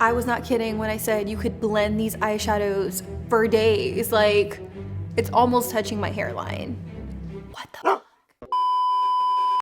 I was not kidding when I said you could blend these eyeshadows for days. Like, it's almost touching my hairline. What the?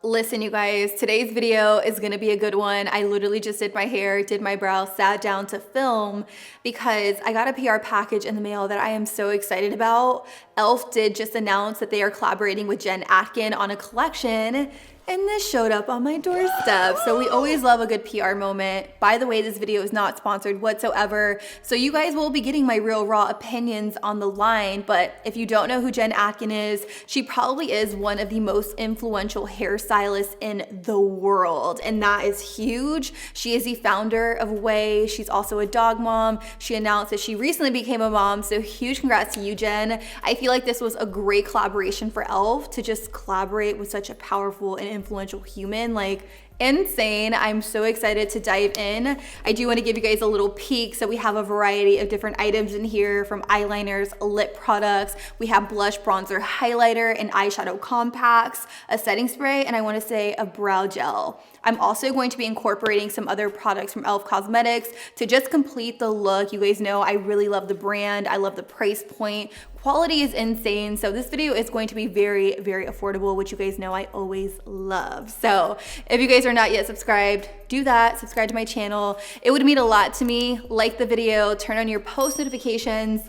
Listen, you guys, today's video is gonna be a good one. I literally just did my hair, did my brows, sat down to film because I got a PR package in the mail that I am so excited about. e.l.f. did just announce that they are collaborating with Jen Atkin on a collection, and this showed up on my doorstep. So we always love a good PR moment. By the way, this video is not sponsored whatsoever, so you guys will be getting my real raw opinions on the line. But if you don't know who Jen Atkin is, she probably is one of the most influential hairstylists in the world, and that is huge. She is the founder of OUAI. She's also a dog mom. She announced that she recently became a mom, so huge congrats to you, Jen. I feel like this was a great collaboration for e.l.f. to just collaborate with such a powerful and influential human. Like, insane. I'm so excited to dive in. I do want to give you guys a little peek. So we have a variety of different items in here, from eyeliners, lip products. We have blush, bronzer, highlighter, and eyeshadow compacts, a setting spray, and I want to say a brow gel. I'm also going to be incorporating some other products from e.l.f. Cosmetics to just complete the look. You guys know I really love the brand. I love the price point. Quality is insane. So this video is going to be very, very affordable, which you guys know I always love. So if you guys are not yet subscribed, do that. Subscribe to my channel. It would mean a lot to me. Like the video, turn on your post notifications.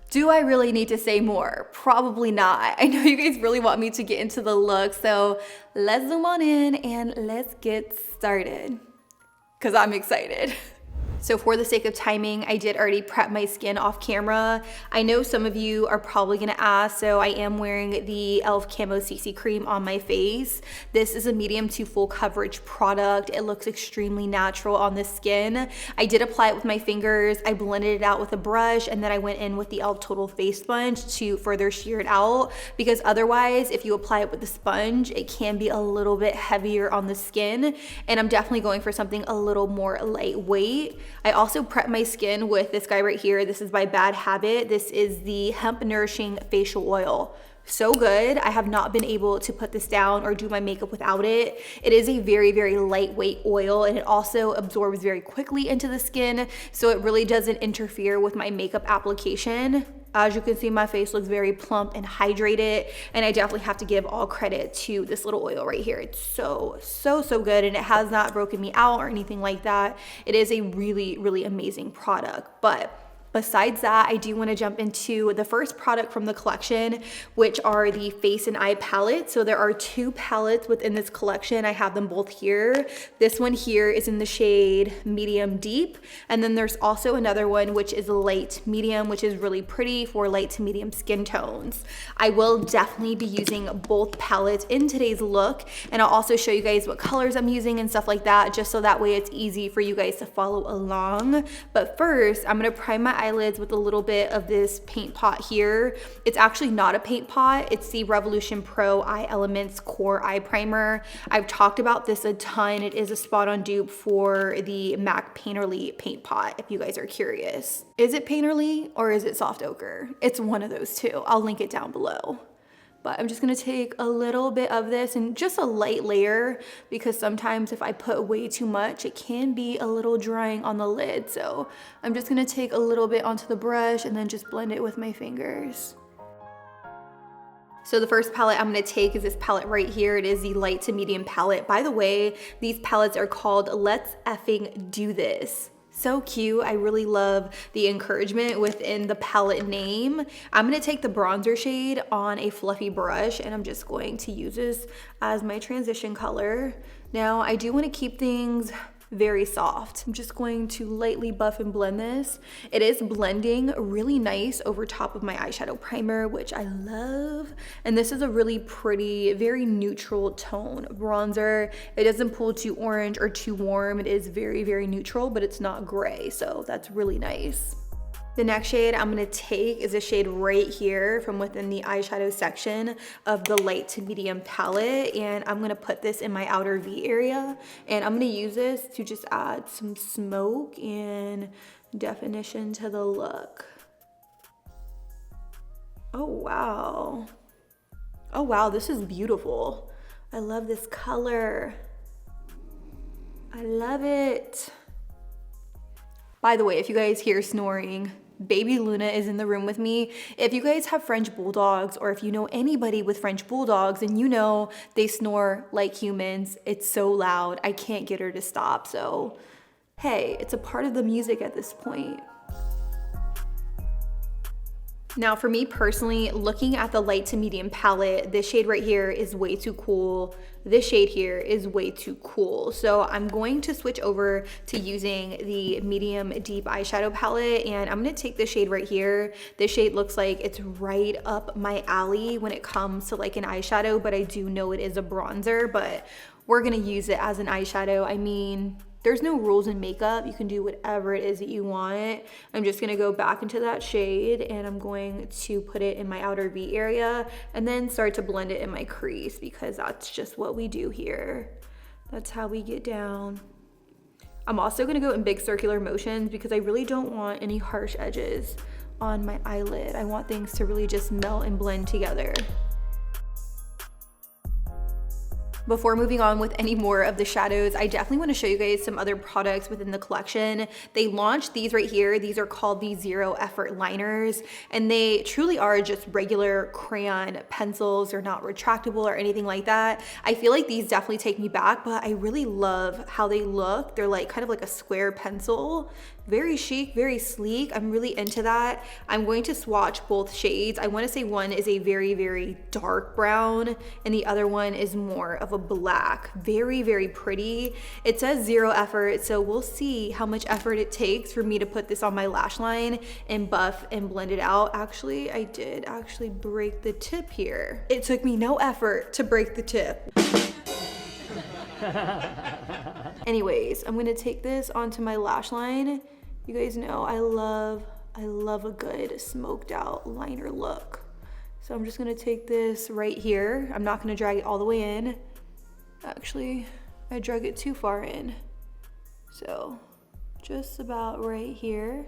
Do I really need to say more? Probably not. I know you guys really want me to get into the look, so let's zoom on in and let's get started, because I'm excited. So for the sake of timing, I did already prep my skin off camera. I know some of you are probably gonna ask, so I am wearing the e.l.f. Camo CC Cream on my face. This is a medium to full coverage product. It looks extremely natural on the skin. I did apply it with my fingers. I blended it out with a brush, and then I went in with the e.l.f. Total Face Sponge to further sheer it out, because otherwise, if you apply it with the sponge, it can be a little bit heavier on the skin, and I'm definitely going for something a little more lightweight. I also prep my skin with this guy right here. This is by Bad Habit. This is the Hemp Nourishing Facial Oil. So good. I have not been able to put this down or do my makeup without it. It is a very, very lightweight oil, and it also absorbs very quickly into the skin, so it really doesn't interfere with my makeup application. As you can see, my face looks very plump and hydrated, and I definitely have to give all credit to this little oil right here. It's so good, and it has not broken me out or anything like that. It is a really, really amazing product. But besides that, I do want to jump into the first product from the collection, which are the face and eye palettes. So there are two palettes within this collection. I have them both here. This one here is in the shade medium deep, and then there's also another one which is light medium, which is really pretty for light to medium skin tones. I will definitely be using both palettes in today's look, and I'll also show you guys what colors I'm using and stuff like that, just so that way it's easy for you guys to follow along. But first, I'm going to prime my eyelids with a little bit of this paint pot here. It's actually not a paint pot. It's the Revolution Pro Eye Elements Core Eye Primer. I've talked about this a ton. It is a spot-on dupe for the MAC Painterly paint pot, if you guys are curious. Is it Painterly or is it Soft Ochre? It's one of those two. I'll link it down below. But I'm just gonna take a little bit of this and just a light layer, because sometimes if I put way too much, it can be a little drying on the lid. So I'm just gonna take a little bit onto the brush and then just blend it with my fingers. So the first palette I'm gonna take is this palette right here. It is the light to medium palette. By the way, these palettes are called Let's Effing Do This. So cute. I really love the encouragement within the palette name. I'm going to take the bronzer shade on a fluffy brush, and I'm just going to use this as my transition color. Now, I do want to keep things very soft. I'm just going to lightly buff and blend this. It is blending really nice over top of my eyeshadow primer, which I love. And this is a really pretty, very neutral tone bronzer. It doesn't pull too orange or too warm. It is very, very neutral, but it's not gray, so that's really nice. The next shade I'm gonna take is a shade right here from within the eyeshadow section of the light to medium palette, and I'm gonna put this in my outer V area, and I'm gonna use this to just add some smoke and definition to the look. Oh wow. Oh wow, this is beautiful. I love this color. I love it. By the way, if you guys hear snoring, baby Luna is in the room with me. If you guys have French bulldogs, or if you know anybody with French bulldogs and you know they snore like humans, it's so loud, I can't get her to stop. So, hey, it's a part of the music at this point. Now for me personally, looking at the light to medium palette, this shade right here is way too cool. This shade here is way too cool. So I'm going to switch over to using the medium deep eyeshadow palette, and I'm gonna take this shade right here. This shade looks like it's right up my alley when it comes to like an eyeshadow, but I do know it is a bronzer, but we're gonna use it as an eyeshadow. I mean, there's no rules in makeup. You can do whatever it is that you want. I'm just gonna go back into that shade and I'm going to put it in my outer V area and then start to blend it in my crease, because that's just what we do here. That's how we get down. I'm also gonna go in big circular motions because I really don't want any harsh edges on my eyelid. I want things to really just melt and blend together. Before moving on with any more of the shadows, I definitely want to show you guys some other products within the collection. They launched these right here. These are called the Zero Effort Liners, and they truly are just regular crayon pencils. They're not retractable or anything like that. I feel like these definitely take me back, but I really love how they look. They're like kind of like a square pencil. Very chic, very sleek. I'm really into that. I'm going to swatch both shades. I want to say one is a very, very dark brown and the other one is more of a black. Very, very pretty. It says zero effort, so we'll see how much effort it takes for me to put this on my lash line and buff and blend it out. Actually, I did actually break the tip here. It took me no effort to break the tip. Anyways, I'm gonna take this onto my lash line. You guys know I love a good smoked out liner look. So I'm just gonna take this right here. I'm not gonna drag it all the way in. Actually, I drug it too far in. So just about right here.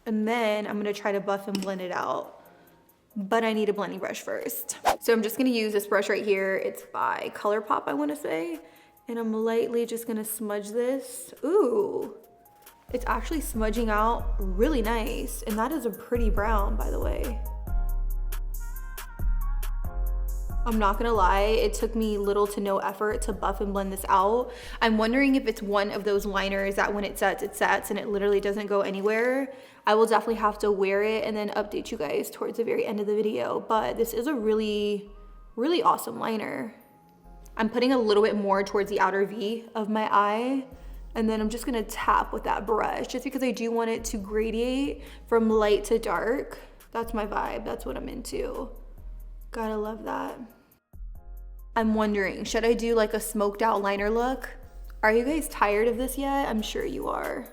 And then I'm gonna try to buff and blend it out, but I need a blending brush first. So I'm just gonna use this brush right here. It's by ColourPop, I wanna say. And I'm lightly just gonna smudge this. Ooh, it's actually smudging out really nice. And that is a pretty brown, by the way. I'm not gonna lie, it took me little to no effort to buff and blend this out. I'm wondering if it's one of those liners that when it sets and it literally doesn't go anywhere. I will definitely have to wear it and then update you guys towards the very end of the video. But this is a really, really awesome liner. I'm putting a little bit more towards the outer V of my eye, and then I'm just gonna tap with that brush just because I do want it to gradate from light to dark. That's my vibe, that's what I'm into. Gotta love that. I'm wondering, should I do like a smoked out liner look? Are you guys tired of this yet? I'm sure you are.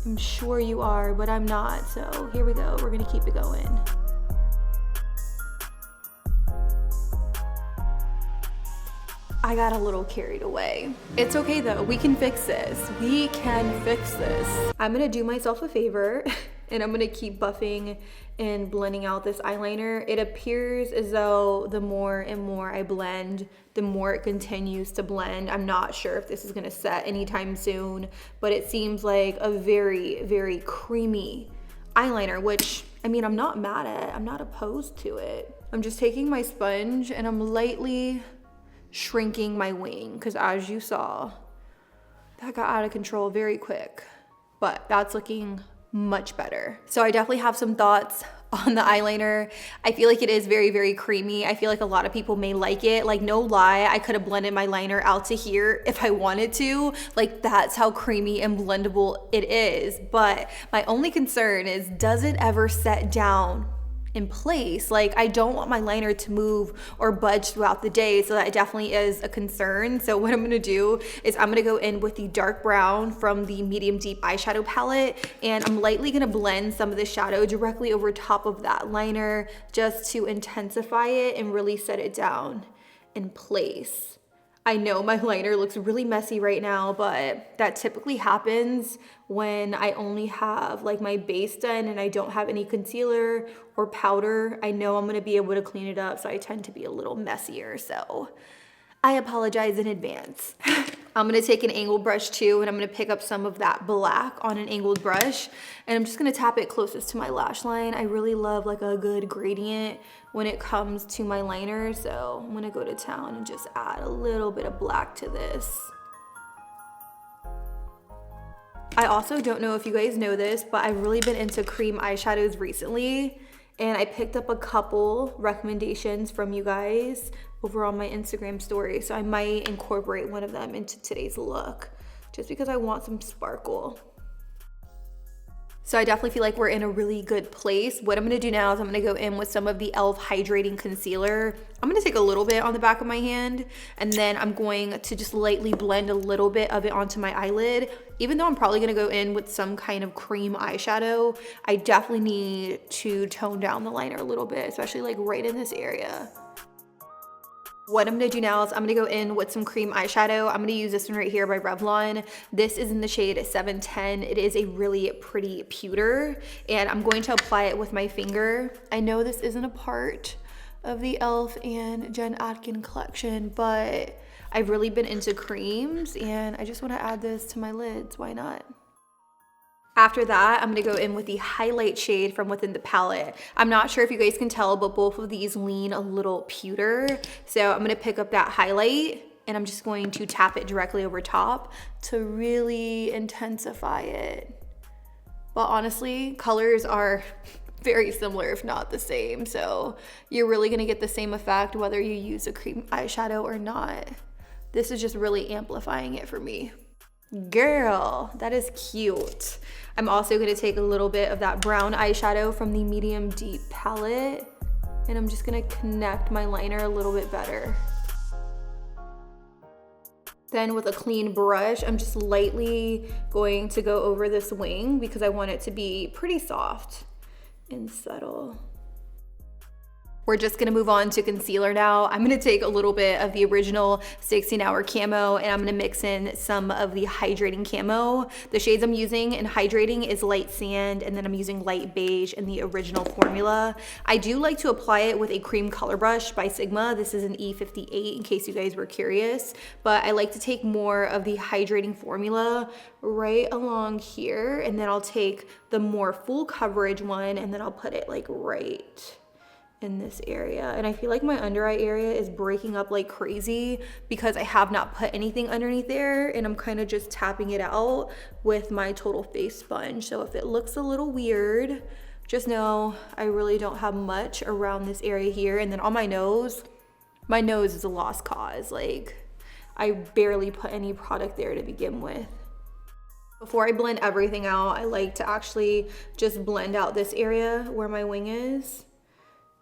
I'm sure you are, but I'm not, so here we go, we're gonna keep it going. I got a little carried away. It's okay though, we can fix this. We can fix this. I'm gonna do myself a favor and I'm gonna keep buffing and blending out this eyeliner. It appears as though the more and more I blend, the more it continues to blend. I'm not sure if this is gonna set anytime soon, but it seems like a very, very creamy eyeliner, which, I mean, I'm not mad at, I'm not opposed to it. I'm just taking my sponge and I'm lightly shrinking my wing, because as you saw, that got out of control very quick, but that's looking much better. So I definitely have some thoughts on the eyeliner. I feel like it is very, very creamy. I feel like a lot of people may like it. Like, no lie, I could have blended my liner out to here if I wanted to. Like, that's how creamy and blendable it is. But my only concern is, does it ever set down in place? Like, I don't want my liner to move or budge throughout the day, so that definitely is a concern. So what I'm gonna do is I'm gonna go in with the dark brown from the medium deep eyeshadow palette, and I'm lightly gonna blend some of the shadow directly over top of that liner just to intensify it and really set it down in place. I know my liner looks really messy right now, but that typically happens when I only have like my base done and I don't have any concealer or powder. I know I'm gonna be able to clean it up, so I tend to be a little messier, so I apologize in advance. I'm gonna take an angled brush too, and I'm gonna pick up some of that black on an angled brush, and I'm just gonna tap it closest to my lash line. I really love like a good gradient when it comes to my liner, so I'm gonna go to town and just add a little bit of black to this. I also don't know if you guys know this, but I've really been into cream eyeshadows recently, and I picked up a couple recommendations from you guys over on my Instagram story, so I might incorporate one of them into today's look just because I want some sparkle. So I definitely feel like we're in a really good place. What I'm gonna do now is I'm gonna go in with some of the e.l.f. Hydrating Concealer. I'm gonna take a little bit on the back of my hand, and then I'm going to just lightly blend a little bit of it onto my eyelid. Even though I'm probably gonna go in with some kind of cream eyeshadow, I definitely need to tone down the liner a little bit, especially like right in this area. What I'm gonna do now is I'm gonna go in with some cream eyeshadow. I'm gonna use this one right here by Revlon. This is in the shade 710. It is a really pretty pewter, and I'm going to apply it with my finger. I know this isn't a part of the e.l.f. and Jen Atkin collection, but I've really been into creams, and I just wanna add this to my lids. Why not? After that, I'm gonna go in with the highlight shade from within the palette. I'm not sure if you guys can tell, but both of these lean a little pewter. So I'm gonna pick up that highlight, and I'm just going to tap it directly over top to really intensify it. But honestly, colors are very similar, if not the same. So you're really gonna get the same effect whether you use a cream eyeshadow or not. This is just really amplifying it for me. Girl, that is cute. I'm also gonna take a little bit of that brown eyeshadow from the medium deep palette, and I'm just gonna connect my liner a little bit better. Then with a clean brush, I'm just lightly going to go over this wing because I want it to be pretty soft and subtle. We're just gonna move on to concealer now. I'm gonna take a little bit of the original 16-hour camo, and I'm gonna mix in some of the hydrating camo. The shades I'm using in hydrating is light sand, and then I'm using light beige in the original formula. I do like to apply it with a cream color brush by Sigma. This is an E58 in case you guys were curious, but I like to take more of the hydrating formula right along here, and then I'll take the more full coverage one, and then I'll put it like right in this area. And I feel like my under eye area is breaking up like crazy because I have not put anything underneath there, and I'm kind of just tapping it out with my total face sponge. So if it looks a little weird, just know I really don't have much around this area here. And then on my nose is a lost cause. Like, I barely put any product there to begin with. Before I blend everything out, I like to actually just blend out this area where my wing is,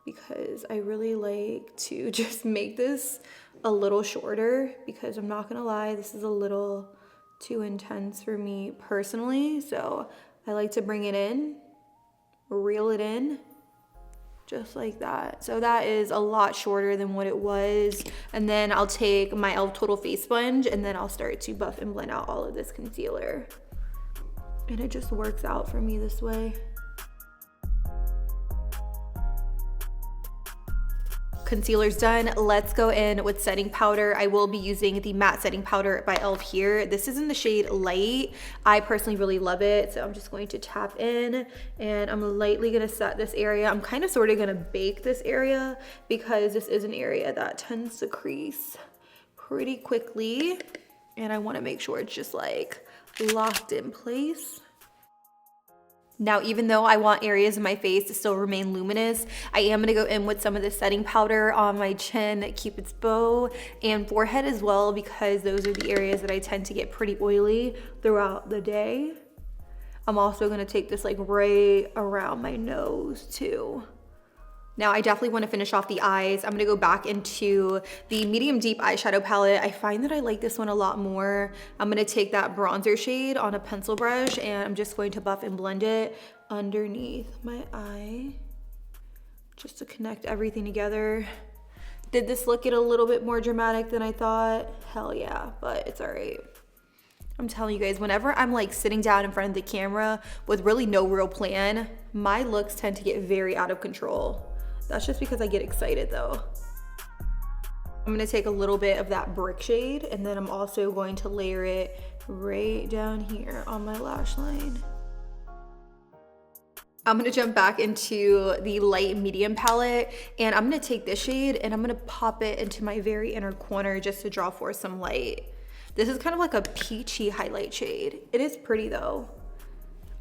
because I really like to just make this a little shorter, because I'm not gonna lie, this is a little too intense for me personally. So I like to bring it in, reel it in, just like that. So that is a lot shorter than what it was. And then I'll take my e.l.f. Total Face Sponge, and then I'll start to buff and blend out all of this concealer. And it just works out for me this way. Concealer's done. Let's go in with setting powder. I will be using the matte setting powder by e.l.f. here. This is in the shade Light. I personally really love it, so I'm just going to tap in, and I'm lightly gonna set this area. I'm kind of sort of gonna bake this area because this is an area that tends to crease pretty quickly, and I want to make sure it's just like locked in place. Now, even though I want areas of my face to still remain luminous, I am gonna go in with some of the setting powder on my chin, Cupid's bow, and forehead as well, because those are the areas that I tend to get pretty oily throughout the day. I'm also gonna take this like right around my nose too. Now, I definitely want to finish off the eyes. I'm going to go back into the medium deep eyeshadow palette. I find that I like this one a lot more. I'm going to take that bronzer shade on a pencil brush, and I'm just going to buff and blend it underneath my eye just to connect everything together. Did this look get a little bit more dramatic than I thought? Hell yeah, but it's all right. I'm telling you guys, whenever I'm like sitting down in front of the camera with really no real plan, my looks tend to get very out of control. That's just because I get excited though. I'm gonna take a little bit of that brick shade, and then I'm also going to layer it right down here on my lash line. I'm gonna jump back into the light medium palette, and I'm gonna take this shade and I'm gonna pop it into my very inner corner just to draw forth some light. This is kind of like a peachy highlight shade. It is pretty though.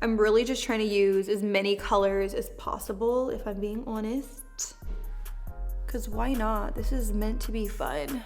I'm really just trying to use as many colors as possible, if I'm being honest. Because why not? This is meant to be fun.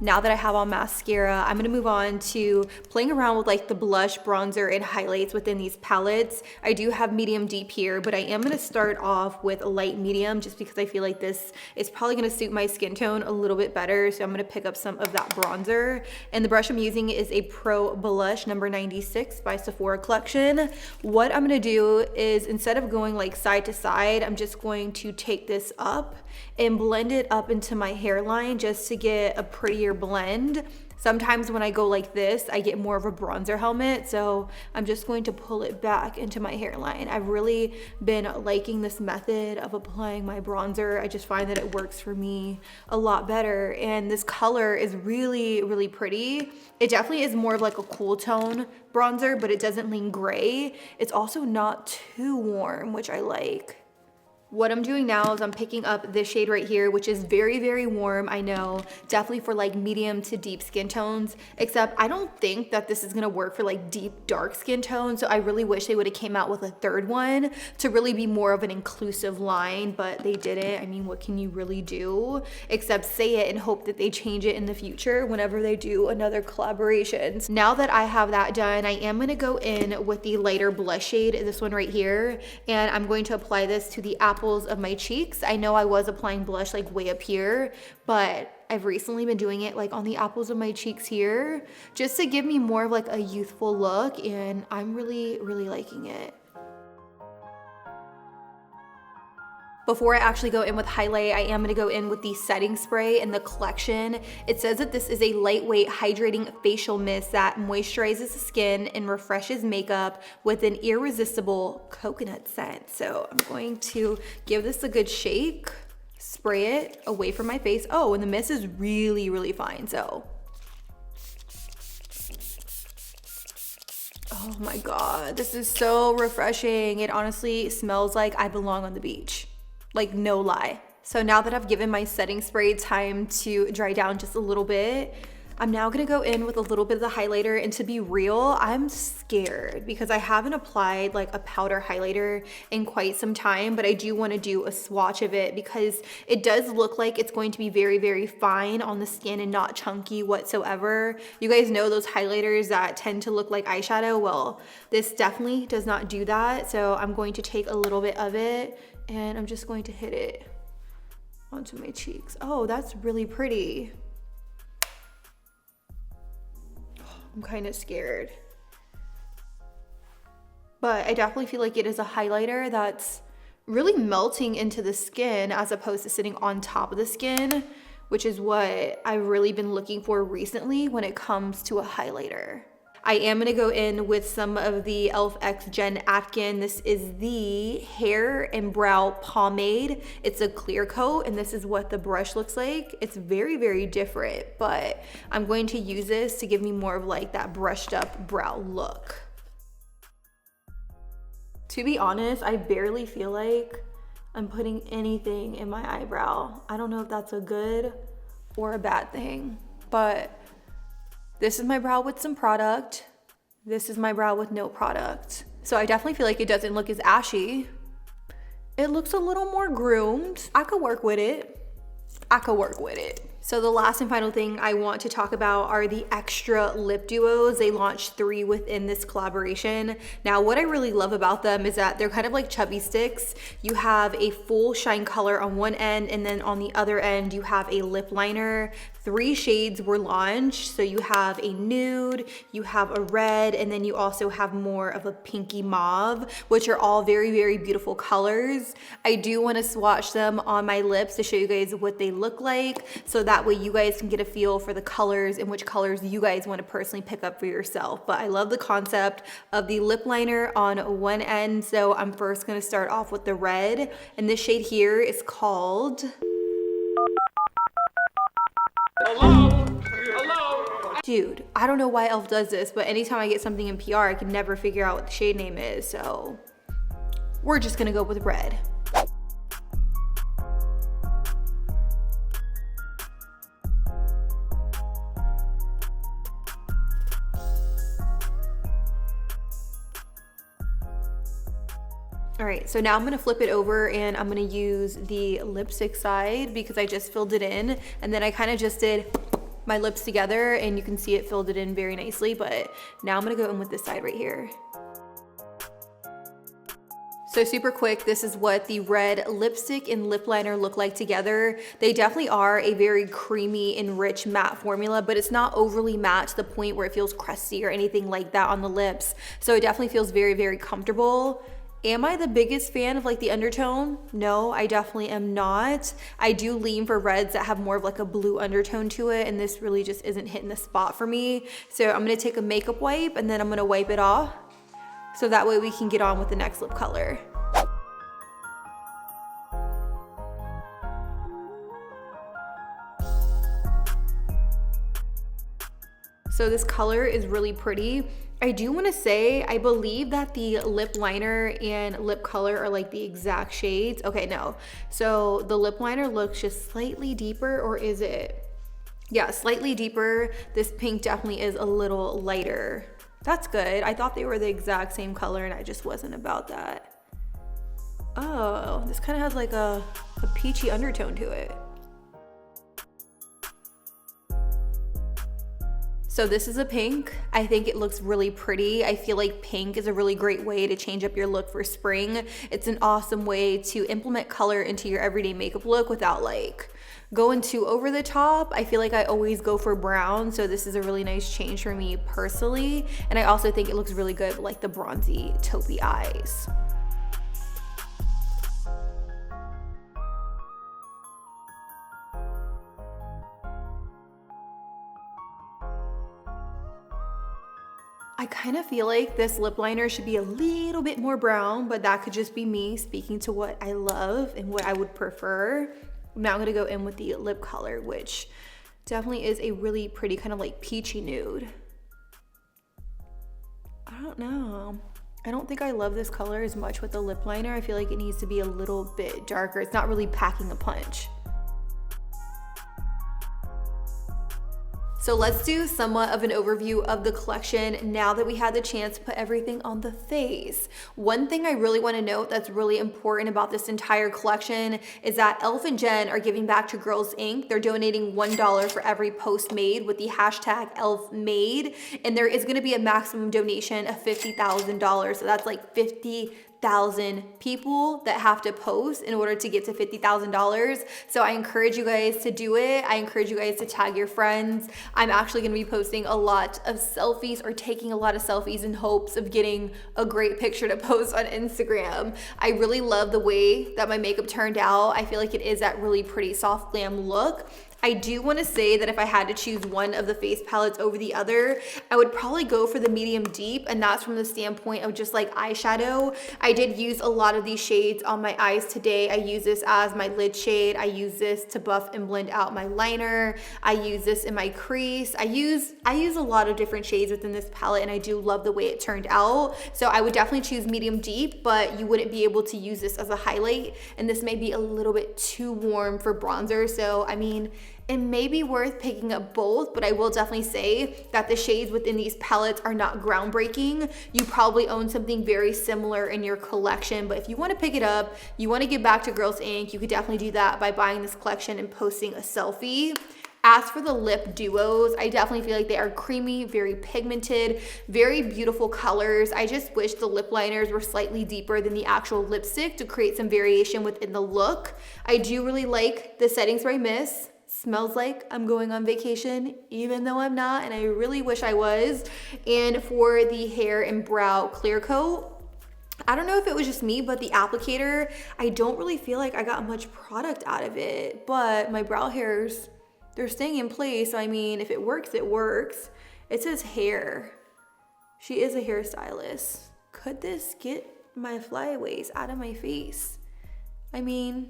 Now that I have on mascara, I'm gonna move on to playing around with like the blush, bronzer, and highlights within these palettes. I do have medium deep here, but I am gonna start off with a light medium just because I feel like this is probably gonna suit my skin tone a little bit better. So I'm gonna pick up some of that bronzer. And the brush I'm using is a Pro Blush number 96 by Sephora Collection. What I'm gonna do is, instead of going like side to side, I'm just going to take this up and blend it up into my hairline just to get a prettier blend. Sometimes when I go like this, I get more of a bronzer helmet, so I'm just going to pull it back into my hairline. I've really been liking this method of applying my bronzer. I just find that it works for me a lot better, and this color is really, really pretty. It definitely is more of like a cool tone bronzer, but it doesn't lean gray. It's also not too warm, which I like. What I'm doing now is I'm picking up this shade right here, which is very, very warm, I know, definitely for like medium to deep skin tones, except I don't think that this is gonna work for like deep, dark skin tones, so I really wish they would have came out with a third one to really be more of an inclusive line, but they didn't. I mean, what can you really do except say it and hope that they change it in the future whenever they do another collaboration. Now that I have that done, I am gonna go in with the lighter blush shade, this one right here, and I'm going to apply this to the apples of my cheeks. I know I was applying blush like way up here, but I've recently been doing it like on the apples of my cheeks here, just to give me more of like a youthful look, and I'm really, really liking it. Before I actually go in with highlight, I am gonna go in with the setting spray in the collection. It says that this is a lightweight hydrating facial mist that moisturizes the skin and refreshes makeup with an irresistible coconut scent. So I'm going to give this a good shake, spray it away from my face. Oh, and the mist is really, really fine, so. Oh my God, this is so refreshing. It honestly smells like I belong on the beach. Like, no lie. So now that I've given my setting spray time to dry down just a little bit, I'm now gonna go in with a little bit of the highlighter, and to be real, I'm scared because I haven't applied like a powder highlighter in quite some time, but I do wanna do a swatch of it because it does look like it's going to be very, very fine on the skin and not chunky whatsoever. You guys know those highlighters that tend to look like eyeshadow? Well, this definitely does not do that. So I'm going to take a little bit of it and I'm just going to hit it onto my cheeks. Oh, that's really pretty. I'm kind of scared. But I definitely feel like it is a highlighter that's really melting into the skin as opposed to sitting on top of the skin, which is what I've really been looking for recently when it comes to a highlighter. I am gonna go in with some of the e.l.f. X Gen Atkin. This is the hair and brow pomade. It's a clear coat, and this is what the brush looks like. It's very, very different, but I'm going to use this to give me more of like that brushed up brow look. To be honest, I barely feel like I'm putting anything in my eyebrow. I don't know if that's a good or a bad thing, but this is my brow with some product. This is my brow with no product. So I definitely feel like it doesn't look as ashy. It looks a little more groomed. I could work with it. I could work with it. So the last and final thing I want to talk about are the extra lip duos. They launched 3 within this collaboration. Now, what I really love about them is that they're kind of like chubby sticks. You have a full shine color on one end, and then on the other end, you have a lip liner. 3 shades were launched. So you have a nude, you have a red, and then you also have more of a pinky mauve, which are all very, very beautiful colors. I do want to swatch them on my lips to show you guys what they look like, so that way you guys can get a feel for the colors and which colors you guys want to personally pick up for yourself. But I love the concept of the lip liner on one end. So I'm first going to start off with the red, and this shade here is called Hello? Hello? Dude, I don't know why e.l.f. does this, but anytime I get something in PR, I can never figure out what the shade name is, so we're just gonna go with red. All right, so now I'm gonna flip it over and I'm gonna use the lipstick side because I just filled it in, and then I kind of just did my lips together and you can see it filled it in very nicely, but now I'm gonna go in with this side right here. So super quick, this is what the red lipstick and lip liner look like together. They definitely are a very creamy and rich matte formula, but it's not overly matte to the point where it feels crusty or anything like that on the lips. So it definitely feels very, very comfortable. Am I the biggest fan of like the undertone? No, I definitely am not. I do lean for reds that have more of like a blue undertone to it, and this really just isn't hitting the spot for me. So I'm gonna take a makeup wipe and then I'm gonna wipe it off, so that way we can get on with the next lip color. So this color is really pretty. I do want to say, I believe that the lip liner and lip color are like the exact shades. Okay, no. So the lip liner looks just slightly deeper, or is it? Yeah, slightly deeper. This pink definitely is a little lighter. That's good. I thought they were the exact same color and I just wasn't about that. Oh, this kind of has like a peachy undertone to it. So this is a pink. I think it looks really pretty. I feel like pink is a really great way to change up your look for spring. It's an awesome way to implement color into your everyday makeup look without like going too over the top. I feel like I always go for brown, so this is a really nice change for me personally. And I also think it looks really good with like the bronzy taupey eyes. I kind of feel like this lip liner should be a little bit more brown, but that could just be me speaking to what I love and what I would prefer. Now I'm gonna go in with the lip color, which definitely is a really pretty kind of like peachy nude. I don't know. I don't think I love this color as much with the lip liner. I feel like it needs to be a little bit darker. It's not really packing a punch. So let's do somewhat of an overview of the collection now that we had the chance to put everything on the face. One thing I really want to note that's really important about this entire collection is that e.l.f. and Jen are giving back to Girls Inc. They're donating $1 for every post made with the hashtag #ELFMade, and there is going to be a maximum donation of $50,000. So that's like 50,000 people that have to post in order to get to $50,000. So I encourage you guys to do it. I encourage you guys to tag your friends. I'm actually gonna be posting a lot of selfies or taking a lot of selfies in hopes of getting a great picture to post on Instagram. I really love the way that my makeup turned out. I feel like it is that really pretty soft glam look. I do want to say that if I had to choose one of the face palettes over the other, I would probably go for the medium deep, and that's from the standpoint of just like eyeshadow. I did use a lot of these shades on my eyes today. I use this as my lid shade. I use this to buff and blend out my liner. I use this in my crease. I use a lot of different shades within this palette, and I do love the way it turned out. So I would definitely choose medium deep, but you wouldn't be able to use this as a highlight, and this may be a little bit too warm for bronzer. So I mean, it may be worth picking up both, but I will definitely say that the shades within these palettes are not groundbreaking. You probably own something very similar in your collection, but if you want to pick it up, you want to give back to Girls Inc., you could definitely do that by buying this collection and posting a selfie. As for the lip duos, I definitely feel like they are creamy, very pigmented, very beautiful colors. I just wish the lip liners were slightly deeper than the actual lipstick to create some variation within the look. I do really like the Setting Spray Mist. Smells like I'm going on vacation, even though I'm not, and I really wish I was. And for the hair and brow clear coat, I don't know if it was just me, but the applicator, I don't really feel like I got much product out of it, but my brow hairs, they're staying in place. So I mean, if it works, it works. It says hair. She is a hairstylist. Could this get my flyaways out of my face? I mean,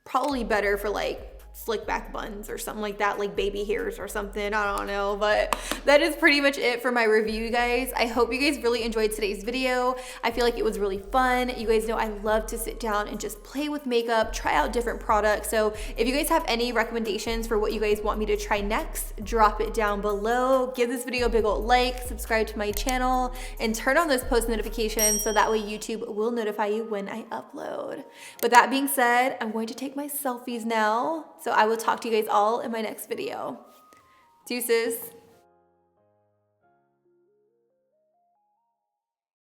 probably better for like slick back buns or something like that, like baby hairs or something. I don't know, but that is pretty much it for my review, guys. I hope you guys really enjoyed today's video. I feel like it was really fun. You guys know I love to sit down and just play with makeup, try out different products. So if you guys have any recommendations for what you guys want me to try next, drop it down below. Give this video a big old like, subscribe to my channel, and turn on those post notifications so that way YouTube will notify you when I upload. With that being said, I'm going to take my selfies now. So I will talk to you guys all in my next video. Deuces.